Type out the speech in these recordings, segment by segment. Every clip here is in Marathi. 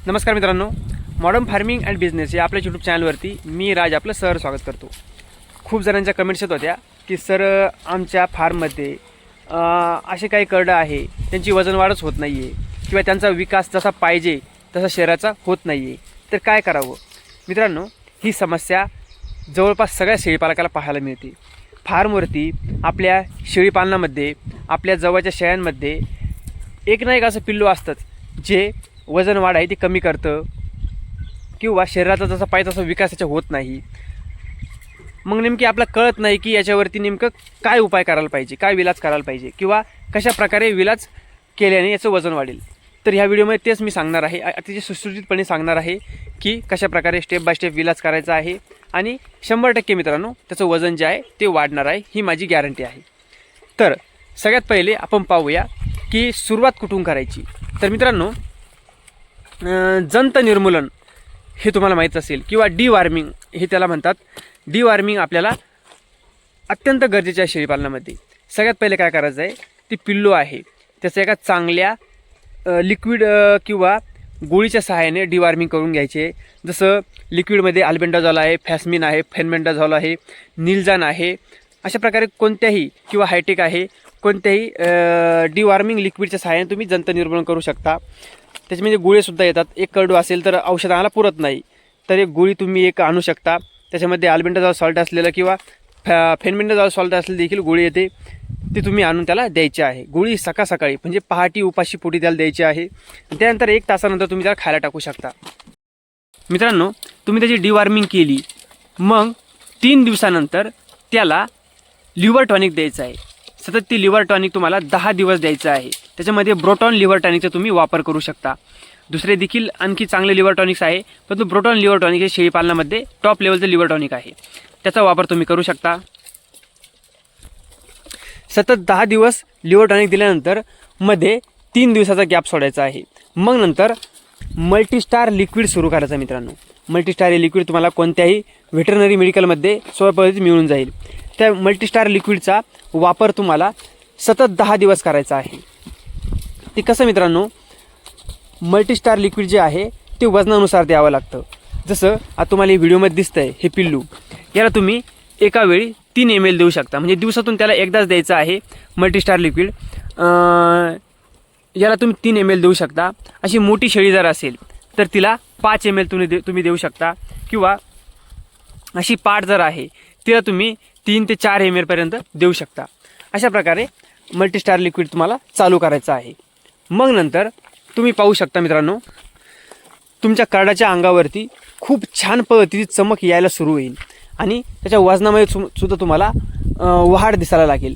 नमस्कार मित्रांनो, मॉडर्न फार्मिंग अँड बिझनेस या आपल्या यूट्यूब चॅनलवरती मी राज आपलं सर स्वागत करतो. खूप जणांच्या कमेंट्स येत होत्या की सर आमच्या फार्ममध्ये असे काही करडं आहे त्यांची वजन वाढच होत नाही आहे किंवा त्यांचा विकास जसा पाहिजे तसा शरीराचा होत नाही आहे, तर काय करावं. मित्रांनो, ही समस्या जवळपास सगळ्या शेळीपालकाला पाहायला मिळते. फार्मवरती आपल्या शेळीपालनामध्ये आपल्या जवळच्या शेळ्यांमध्ये एक ना एक असं पिल्लू असतंच जे वजन वाढ आहे ती कमी करतं किंवा शरीराचा जसा पाहिजे तसा विकास याचा होत नाही. मग नेमकी आपल्याला कळत नाही की याच्यावरती नेमकं काय उपाय करायला पाहिजे, काय विलाज करायला पाहिजे किंवा कशा प्रकारे विलाज केल्याने याचं वजन वाढेल. तर ह्या व्हिडिओमध्ये तेच मी सांगणार आहे, अतिशय सुटसुटीतपणे सांगणार आहे की कशा प्रकारे स्टेप बाय स्टेप विलाज करायचा आहे आणि 100% मित्रांनो त्याचं वजन जे आहे ते वाढणार आहे, ही माझी गॅरंटी आहे. तर सगळ्यात पहिले आपण पाहूया की सुरुवात कुठून करायची. तर मित्रांनो, जंत निर्मूलन हे तुम्हाला माहीत असेल किंवा डिवॉर्मिंग हे त्याला म्हणतात. डिवॉर्मिंग आपल्याला अत्यंत गरजेचे आहे शेळीपालनामध्ये. सगळ्यात पहिले काय करायचं आहे, ती पिल्लू आहे त्याचं एका चांगल्या लिक्विड किंवा गोळीच्या सहाय्याने डिवॉर्मिंग करून घ्यायचे. जसं लिक्विडमध्ये अल्बेंडाझॉल आहे, फॅस्मिन आहे, फेनबेंडाझॉल आहे, निलजान आहे, अशा प्रकारे कोणत्याही किंवा हायटेक आहे कोणत्याही डिवॉर्मिंग लिक्विडच्या सहाय्याने तुम्ही जंत निर्मूलन करू शकता. त्याच्यामध्ये गोळीसुद्धा येतात. एक करडू असेल तर औषधाला पुरत नाही तर एक गोळी तुम्ही एक आणू शकता. त्याच्यामध्ये अल्बेंडाझॉल सॉल्ट असलेलं किंवा फेनबेंडाझॉल सॉल्ट असलेली देखील गोळी येते, ती तुम्ही आणून त्याला द्यायची आहे. गोळी सकाळी म्हणजे पहाटे उपाशी पोटी त्याला द्यायची आहे. त्यानंतर 1 तासानंतर तुम्ही त्याला खायला टाकू शकता. मित्रांनो, तुम्ही त्याची डिवॉर्मिंग केली, मग 3 दिवसानंतर त्याला लिव्हर टॉनिक द्यायचं आहे. सतत ती लिव्हर टॉनिक तुम्हाला 10 दिवस द्यायचं आहे. त्याच्यामध्ये ब्रोटॉन लिव्हर टॉनिकचा तुम्ही वापर करू शकता. दुसरे देखील आणखी चांगले लिव्हर टॉनिक्स आहे, परंतु ब्रोटॉन लिव्हर टॉनिक हे शेळीपालनामध्ये टॉप लेवलचं लिव्हर टॉनिक आहे, त्याचा वापर तुम्ही करू शकता. सतत 10 दिवस लिव्हर टॉनिक दिल्यानंतर मध्ये 3 दिवसाचा गॅप सोडायचा आहे. मग नंतर मल्टीस्टार लिक्विड सुरू करायचं. मित्रांनो, मल्टीस्टार हे लिक्विड तुम्हाला कोणत्याही व्हेटरनरी मेडिकलमध्ये सोप्या पद्धतीत मिळून जाईल. त्या मल्टीस्टार लिक्विडचा वापर तुम्हाला सतत 10 दिवस करायचा आहे. ते कसं मित्रांनो, मल्टीस्टार लिक्विड जे आहे ते वजनानुसार द्यावं लागतं. जसं आता तुम्हाला व्हिडिओमध्ये दिसतं आहे हे पिल्लू, याला तुम्ही एका वेळी 3 ml देऊ शकता. म्हणजे दिवसातून त्याला एकदाच द्यायचं आहे मल्टीस्टार लिक्विड. याला तुम्ही 3 ml देऊ शकता. अशी मोठी शेळी जर असेल तर तिला 5 ml तुम्ही देऊ शकता किंवा अशी पाट जर आहे तिला तुम्ही 3 ते 4 ml पर्यंत देऊ शकता. अशा प्रकारे मल्टीस्टार लिक्विड तुम्हाला चालू करायचं आहे. मग नंतर तुम्ही पाहू शकता मित्रांनो, तुमच्या करडाच्या अंगावरती खूप छान पद्धतीची चमक यायला सुरू होईल आणि त्याच्या वजनामध्ये सुद्धा तुम्हाला वाढ दिसायला लागेल.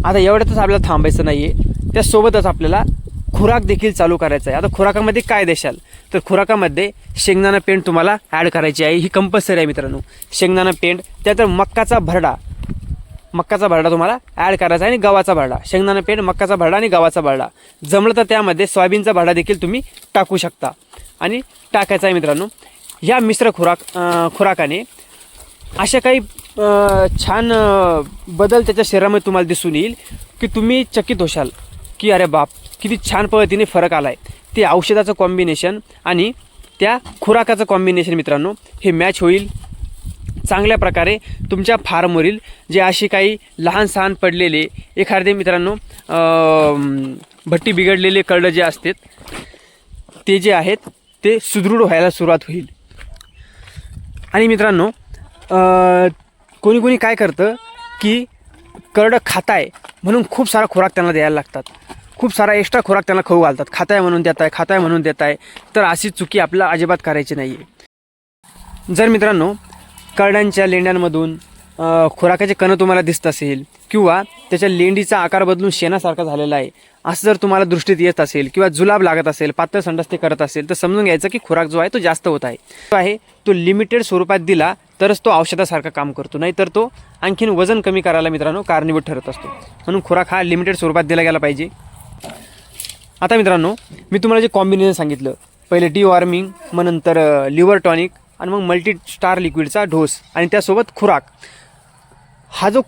आता एवढ्यातच आपल्याला थांबायचं नाही आहे, त्यासोबतच आपल्याला खुराक देखील चालू करायचा आहे. आता खुराकामध्ये काय देशाल, तर खुराकामध्ये शेंगदाणा पेंड तुम्हाला ॲड करायची आहे. ही कंपल्सरी आहे मित्रांनो. शेंगदाणा पेंड, त्यानंतर मक्काचा भरडा तुम्हाला ॲड करायचा आहे आणि गव्हाचा भरडा. शेंगदाणा पेंड, मक्काचा भरडा आणि गव्हाचा भरडा. जमलं तर त्यामध्ये सोयाबीनचा भरडा देखील तुम्ही टाकू शकता आणि टाकायचा आहे. मित्रांनो, या मिश्र खुराकाने अशा काही छान बदल त्याच्या शरीरामध्ये तुम्हाला दिसून येईल की तुम्ही चकित होशाल की अरे बाप, किती छान पद्धतीने फरक आला आहे. ते औषधाचं कॉम्बिनेशन आणि त्या खुराकाचं कॉम्बिनेशन मित्रांनो हे मॅच होईल. चांगल्या प्रकारे तुमच्या फार्मवरील जे अशी काही लहान पडलेले एखादे मित्रांनो भट्टी बिघडलेले करडं जे असतात ते जे आहेत ते सुदृढ व्हायला सुरुवात होईल. आणि मित्रांनो, कोणी काय करतं की करडं खाताय म्हणून खूप सारा खुराक त्यांना द्यायला लागतात, खूप सारा एक्स्ट्रा खुराक त्यांना खाऊ घालतात. खाताय म्हणून देताय, तर अशी चुकी आपल्याला अजिबात करायची नाही आहे. जर मित्रांनो करड्यांच्या लेंड्यांमधून खुराकाचे कणं तुम्हाला दिसत असेल किंवा त्याच्या लेंडीचा आकार बदलून शेणासारखा झालेला आहे असं जर तुम्हाला दृष्टीत येत असेल किंवा जुलाब लागत असेल, पातळ संडास ते करत असेल, तर समजून घ्यायचं की खुराक जो आहे तो जास्त होत आहे. तो लिमिटेड स्वरूपात दिला तरच तो औषधासारखा काम करतो, नाहीतर तो आणखीन वजन कमी करायला मित्रांनो कारणीभूत ठरत असतो. म्हणून खुराक हा लिमिटेड स्वरूपात दिला गेला पाहिजे. आता मित्रांनो, मी तुम्हाला जे कॉम्बिनेशन सांगितलं, पहिले डिवॉर्मिंग, मग नंतर लिव्हर टॉनिक आणि मग मल्टीस्टार लिक्विडचा डोस आणि त्यासोबत खुराक, हा जो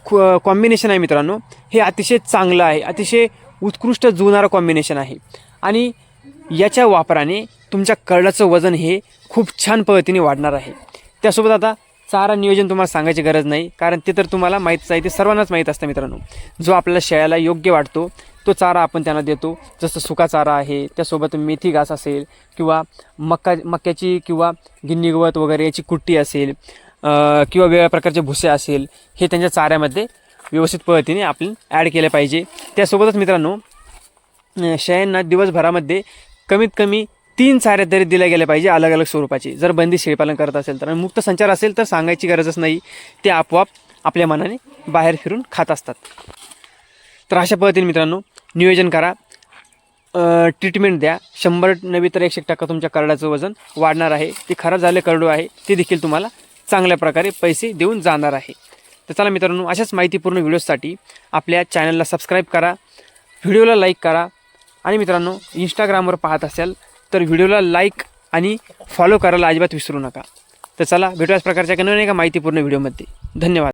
कॉम्बिनेशन आहे मित्रांनो हे अतिशय चांगलं आहे, अतिशय उत्कृष्ट जुळणारं कॉम्बिनेशन आहे. आणि याच्या वापराने तुमच्या करडाचं वजन हे खूप छान पद्धतीने वाढणार आहे. त्यासोबत आता चारा नियोजन तुम्हाला सांगायची गरज नाही, कारण ते तर तुम्हाला माहीतच आहे, ते सर्वांनाच माहीत असतं मित्रांनो. जो आपल्याला शेळ्याला योग्य वाटतो तो चारा आपण त्यांना देतो. जसं सुका चारा आहे, त्यासोबत मेथी घास असेल किंवा मक्याची किंवा गिन्नी गवत वगैरे याची कुट्टी असेल किंवा वेगळ्या प्रकारचे भुसे असेल, हे त्यांच्या चाऱ्यामध्ये व्यवस्थित पद्धतीने आपण ॲड केले पाहिजे. त्यासोबतच मित्रांनो शेळ्यांना दिवसभरामध्ये कमीत कमी 3 चारे तरी दिल्या गेल्या पाहिजे अलग अलग स्वरूपाचे. जर बंदी शेळीपालन करत असेल तर, आणि मुक्त संचार असेल तर सांगायची गरजच नाही, ते आपोआप आपल्या मनाने बाहेर फिरून खात असतात. तर अशा पद्धतीने मित्रांनो नियोजन करा, ट्रीटमेंट द्या. 100 नव्हे तर 100% तुमच्या करडाचं वजन वाढणार आहे. ते खराब झाले करडू आहे ते देखील तुम्हाला चांगल्या प्रकारे पैसे देऊन जाणार आहे. तर चला मित्रांनो, अशाच माहितीपूर्ण व्हिडिओसाठी आपल्या चॅनलला सबस्क्राईब करा, व्हिडिओला लाईक करा, आणि मित्रांनो इंस्टाग्रामवर पाहत असाल तर व्हिडिओला लाईक आणि फॉलो करायला अजिबात विसरू नका. तर चला भेटूयाच प्रकारच्या नवीन एका माहितीपूर्ण व्हिडिओमध्ये. धन्यवाद.